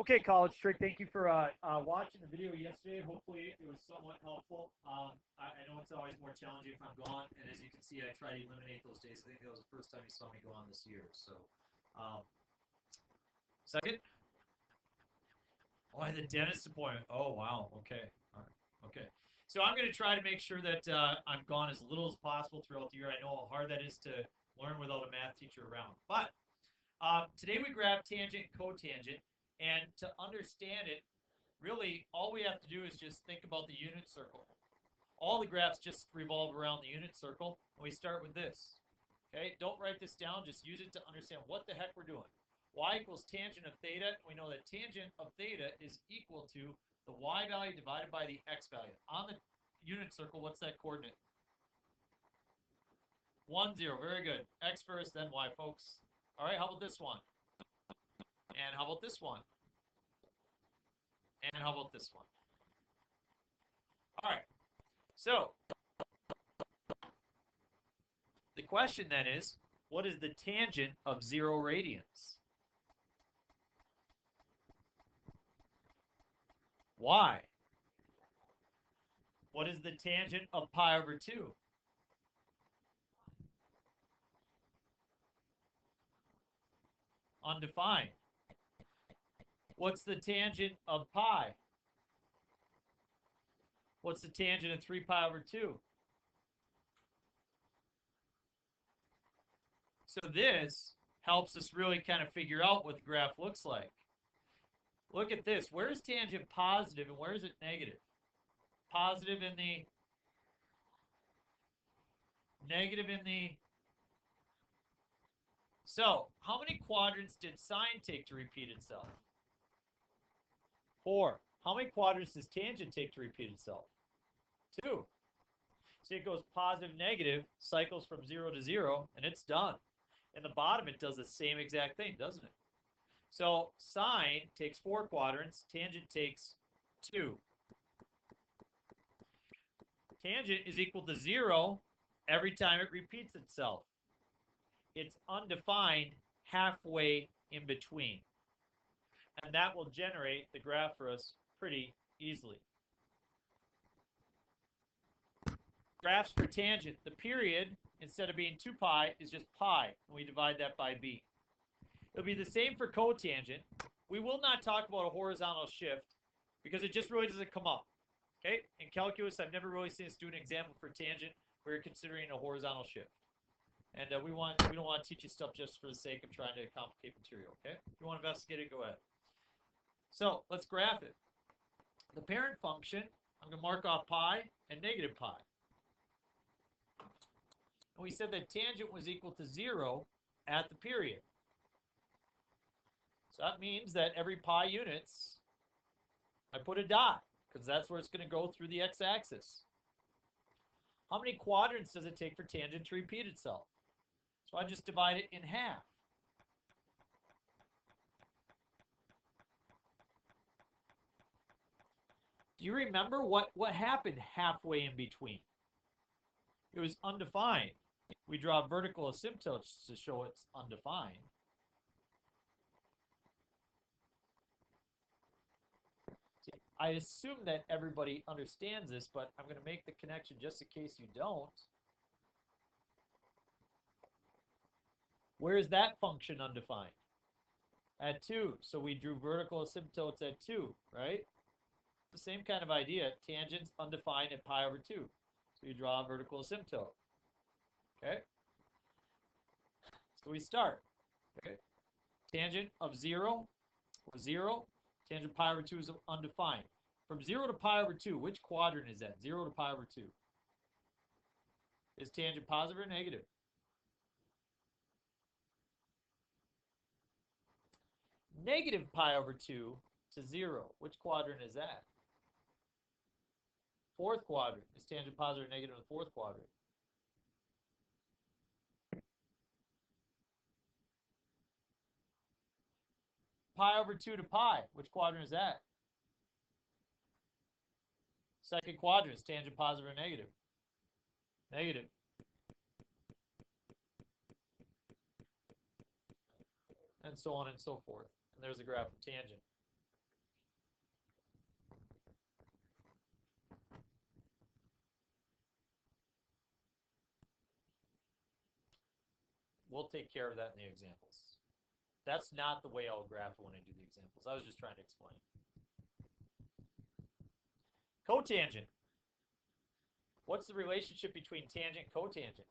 Okay, College Trick, thank you for watching the video yesterday. Hopefully it was somewhat helpful. I know it's always more challenging if I'm gone, and as you can see, I try to eliminate those days. I think that was the first time you saw me go on this year. So, second. Oh, I had the dentist appointment. Oh, wow. Okay. All right. Okay. So I'm going to try to make sure that I'm gone as little as possible throughout the year. I know how hard that is to learn without a math teacher around. But today we grab tangent and cotangent. And to understand it, really, all we have to do is just think about the unit circle. All the graphs just revolve around the unit circle. And we start with this. Okay, don't write this down. Just use it to understand what the heck we're doing. Y equals tangent of theta. We know that tangent of theta is equal to the y value divided by the x value. On the unit circle, what's that coordinate? 1, 0. Very good. X first, then y, folks. All right, how about this one? And how about this one? And how about this one? All right. So the question then is, what is the tangent of 0 radians? Y. What is the tangent of pi over 2? Undefined. What's the tangent of pi? What's the tangent of 3 pi over 2? So this helps us really kind of figure out what the graph looks like. Look at this. Where is tangent positive and where is it negative? Positive in the, negative in the. So how many quadrants did sine take to repeat itself? 4. How many quadrants does tangent take to repeat itself? 2. So it goes positive, negative, cycles from 0 to 0, and it's done. In the bottom, it does the same exact thing, doesn't it? So sine takes 4 quadrants, tangent takes 2. Tangent is equal to 0 every time it repeats itself. It's undefined halfway in between. And that will generate the graph for us pretty easily. Graphs for tangent. The period, instead of being 2 pi, is just pi, and we divide that by b. It'll be the same for cotangent. We will not talk about a horizontal shift because it just really doesn't come up. Okay? In calculus, I've never really seen us do an example for tangent where you're considering a horizontal shift. And we don't want to teach you stuff just for the sake of trying to complicate material. Okay? If you want to investigate it, go ahead. So let's graph it. The parent function, I'm going to mark off pi and negative pi. And we said that tangent was equal to 0 at the period. So that means that every pi units, I put a dot, because that's where it's going to go through the x-axis. How many quadrants does it take for tangent to repeat itself? So I just divide it in half. Do you remember what happened halfway in between? It was undefined. We draw vertical asymptotes to show it's undefined. See, I assume that everybody understands this, but I'm going to make the connection just in case you don't. Where is that function undefined? At 2. So we drew vertical asymptotes at 2, right? The same kind of idea. Tangent's undefined at pi over 2. So you draw a vertical asymptote. Okay? So we start. Okay? Tangent of 0 was 0. Tangent pi over 2 is undefined. From 0 to pi over 2, which quadrant is that? 0 to pi over 2. Is tangent positive or negative? Negative pi over 2 to 0. Which quadrant is that? Fourth quadrant. Is tangent positive or negative in the fourth quadrant? Pi over 2 to pi. Which quadrant is that? Second quadrant. Is tangent positive or negative? Negative. And so on and so forth. And there's a graph of tangent. we'll take care of that in the examples. That's not the way I'll graph it when I do the examples. I was just trying to explain. Cotangent. What's the relationship between tangent and cotangent?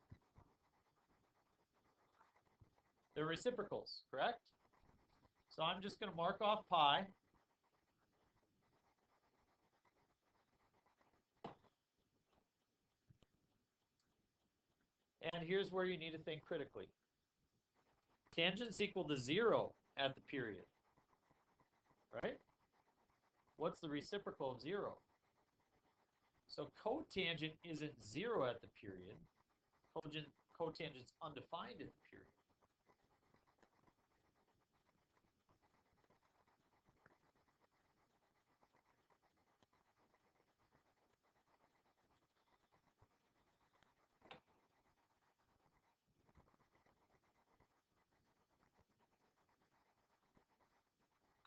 They're reciprocals, correct? So I'm just going to mark off pi. And here's where you need to think critically. Tangent's equal to 0 at the period, right? What's the reciprocal of 0? So cotangent isn't 0 at the period. Cotangent's undefined at the period.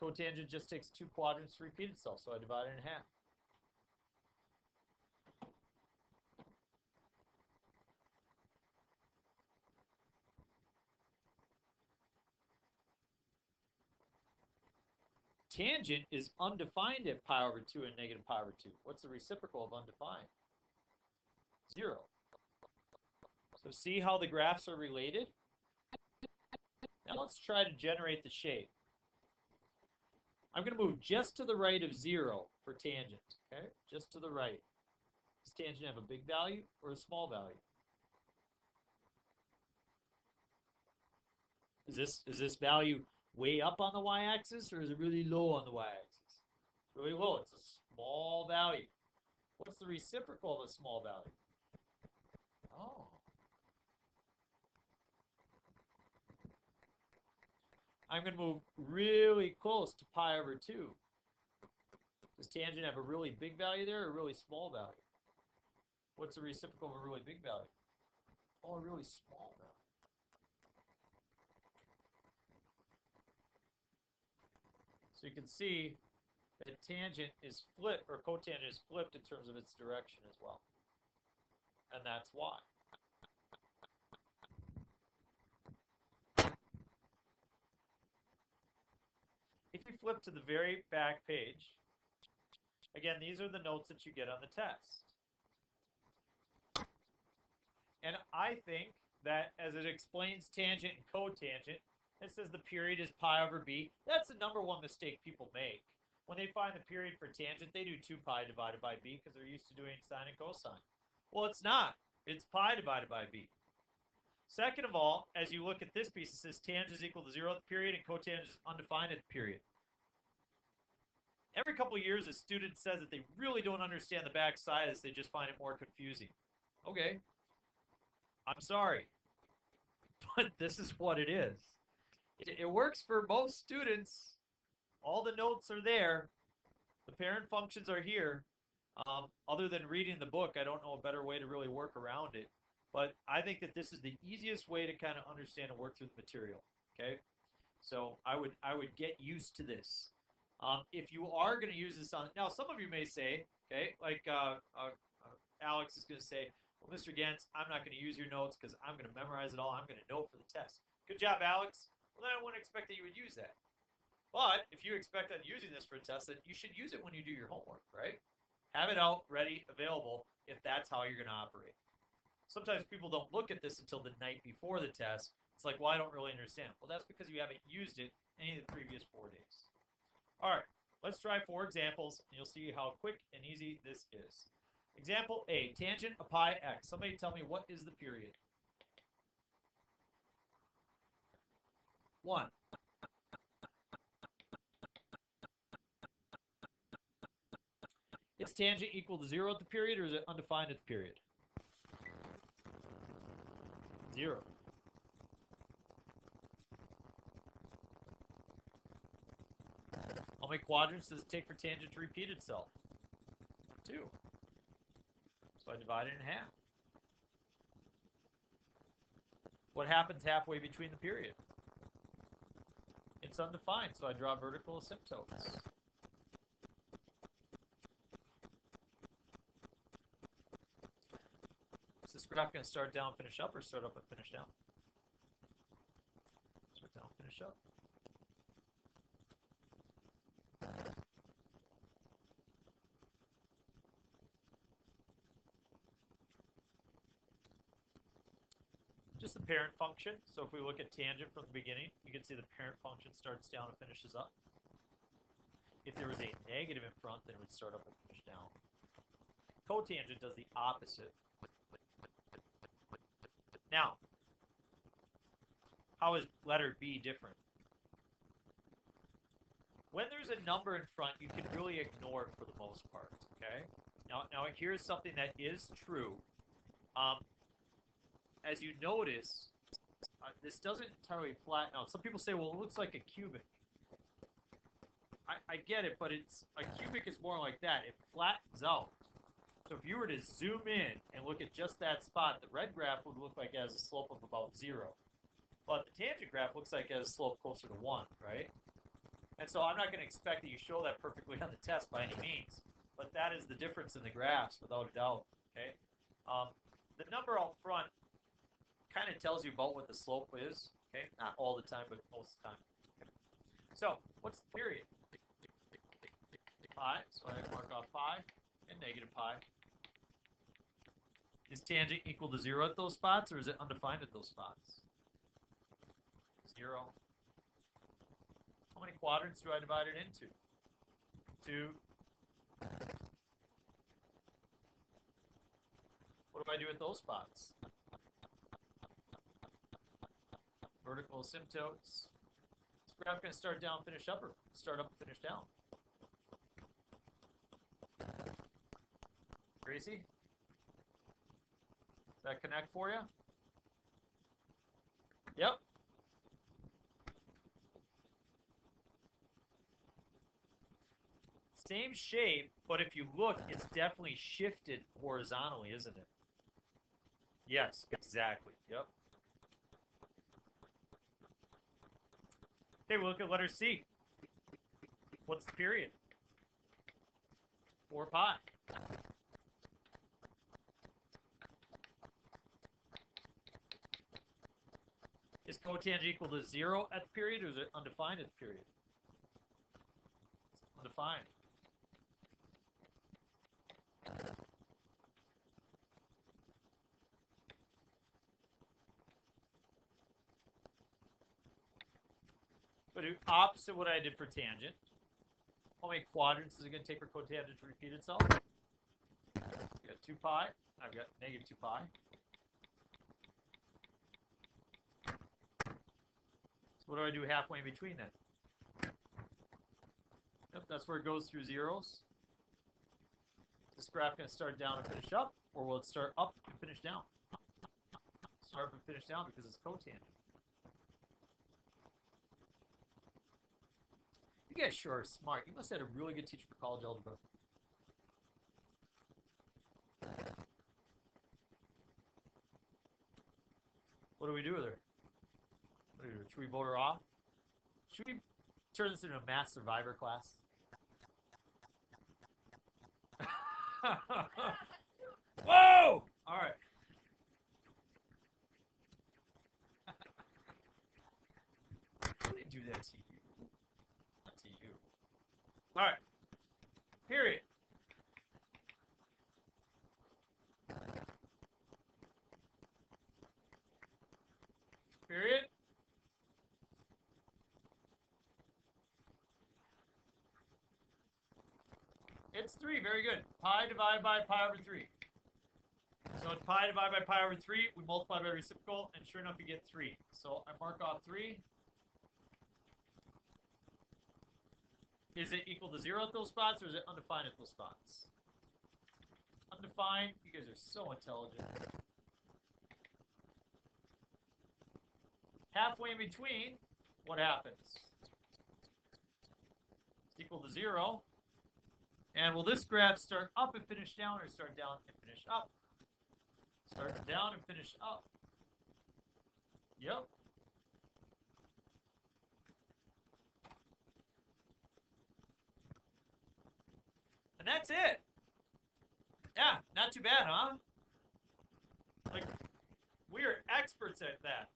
Cotangent just takes 2 quadrants to repeat itself, so I divide it in half. Tangent is undefined at pi over 2 and negative pi over 2. What's the reciprocal of undefined? 0. So see how the graphs are related? Now let's try to generate the shape. I'm going to move just to the right of 0 for tangent, okay? Just to the right. Does tangent have a big value or a small value? Is this value way up on the y-axis, or is it really low on the y-axis? It's really low. It's a small value. What's the reciprocal of a small value? Oh. I'm going to move really close to pi over 2. Does tangent have a really big value there or a really small value? What's the reciprocal of a really big value? Oh, a really small value. So you can see that tangent is flipped, or cotangent is flipped in terms of its direction as well. And that's why. If you flip to the very back page, again, these are the notes that you get on the test. And I think that as it explains tangent and cotangent, it says the period is pi over b. That's the number one mistake people make. When they find the period for tangent, they do 2 pi divided by b because they're used to doing sine and cosine. Well, it's not. It's pi divided by b. Second of all, as you look at this piece, it says tangent is equal to 0 at the period and cotangent is undefined at the period. Every couple of years, a student says that they really don't understand the back side of this. They just find it more confusing. Okay. I'm sorry. But this is what it is. It works for most students. All the notes are there. The parent functions are here. Other than reading the book, I don't know a better way to really work around it. But I think that this is the easiest way to kind of understand and work through the material. Okay, so I would get used to this. If you are going to use this on now, some of you may say, okay, like Alex is going to say, well, Mr. Gantz, I'm not going to use your notes because I'm going to memorize it all. I'm going to know it for the test. Good job, Alex. Well, then I wouldn't expect that you would use that. But if you expect on using this for a test, then you should use it when you do your homework, right? Have it out, ready, available, if that's how you're going to operate. Sometimes people don't look at this until the night before the test. It's like, well, I don't really understand. Well, that's because you haven't used it any of the previous 4 days. All right, let's try 4 examples, and you'll see how quick and easy this is. Example A, tangent of pi x. Somebody tell me, what is the period? 1. Is tangent equal to 0 at the period, or is it undefined at the period? 0. How many quadrants does it take for tangent to repeat itself? 2. So I divide it in half. What happens halfway between the period? It's undefined, so I draw vertical asymptotes. Is this graph going to start down, finish up, or start up and finish down? finish up. Just the parent function. So if we look at tangent from the beginning, you can see the parent function starts down and finishes up. If there was a negative in front, then it would start up and finish down. Cotangent does the opposite. Now, how is letter B different? When there's a number in front, you can really ignore it for the most part, okay? Now here's something that is true. As you notice, this doesn't entirely flatten out. Some people say, well, it looks like a cubic. I get it, but a cubic is more like that. It flattens out. So if you were to zoom in and look at just that spot, the red graph would look like it has a slope of about 0. But the tangent graph looks like it has a slope closer to 1, right? And so I'm not going to expect that you show that perfectly on the test by any means. But that is the difference in the graphs, without a doubt, okay? The number out front kind of tells you about what the slope is, okay? Not all the time, but most of the time. Okay. So, what's the period? Pi, so I mark off pi and negative pi. Is tangent equal to 0 at those spots, or is it undefined at those spots? 0. How many quadrants do I divide it into? 2. What do I do at those spots? Vertical asymptotes. This graph going to start down, finish up, or start up and finish down? Gracie? Does that connect for you? Yep. Same shape, but if you look, it's definitely shifted horizontally, isn't it? Yes, exactly. Yep. Okay, we'll look at letter C. What's the period? 4 pi. Is cotangent equal to 0 at the period, or is it undefined at the period? It's undefined. So do opposite what I did for tangent. How many quadrants is it going to take for cotangent to repeat itself? I've got 2 pi. I've got negative 2 pi. So what do I do halfway in between then? Yep, that's where it goes through zeros. Is this graph going to start down and finish up, or will it start up and finish down? Start up and finish down because it's cotangent. You guys sure are smart. You must have had a really good teacher for college algebra. What do we do with her? What do we do? Should we vote her off? Should we turn this into a math survivor class? Whoa! All right. Who did do that to you? Not to you. All right. Period. Period. It's 3. Very good. Pi divided by pi over 3. So it's pi divided by pi over 3. We multiply by reciprocal, and sure enough, you get 3. So I mark off 3. Is it equal to 0 at those spots, or is it undefined at those spots? Undefined. You guys are so intelligent. Halfway in between, what happens? It's equal to 0. And will this graph start up and finish down, or start down and finish up? Start down and finish up. Yep. And that's it. Yeah, not too bad, huh? Like, we are experts at that.